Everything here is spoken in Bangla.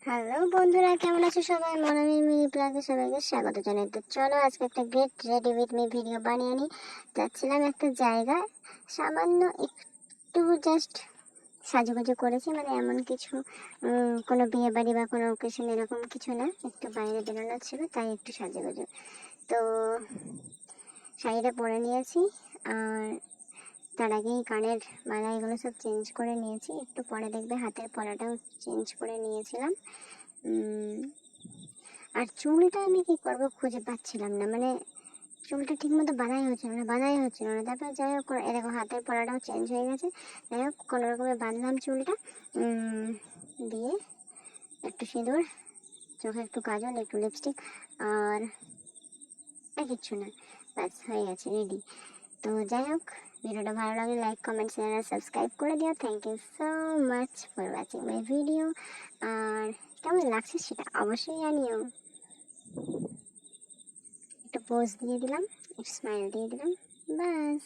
হ্যালো বন্ধুরা, কেমন আছো সবাই? মনামির মিনি ব্লগে সবাইকে স্বাগত জানাই। তো চলো আজকে একটা great ready with me video বানিয়ে নিই। যাচ্ছিলাম একটা জায়গায়, সামান্য একটু জাস্ট সাজুগুজু করেছি, মানে এমন কিছু কোনো বিয়ে বাড়ি বা কোনো ওকেশন এরকম কিছু না, একটু বাইরে বেরোনো ছিল তাই একটু সাজুগুজু। তো শাড়িটা পরে নিয়েছি, আর তার আগেই কানের মালা এগুলো সব চেঞ্জ করে নিয়েছি। একটু পরে দেখবে হাতের পলাটাও চেঞ্জ করে নিয়েছিলাম। আর চুলটা আমি কি করবো খুঁজে পাচ্ছিলাম না, মানে চুলটা ঠিক মতো বাঁধাই হচ্ছিল না। তারপর যাই হোক, এরকম হাতের পলাটাও চেঞ্জ হয়ে গেছে। যাই হোক, কোনো রকমে বাঁধলাম চুলটা, দিয়ে একটু সিঁদুর, চোখে একটু কাজল, একটু লিপস্টিক, আর কিচ্ছু না, ব্যাস হয়ে গেছে রেডি। তো যাই হোক, ভিডিওটা ভালো লাগলে লাইক, কমেন্ট, শেয়ার, সাবস্ক্রাইব করে দিও। Thank you so much for watching my video. আর কেমন লাগছে সেটা অবশ্যই জানিও। একটু পোজ দিয়ে দিলাম, একটু স্মাইল দিয়ে দিলাম, বাস।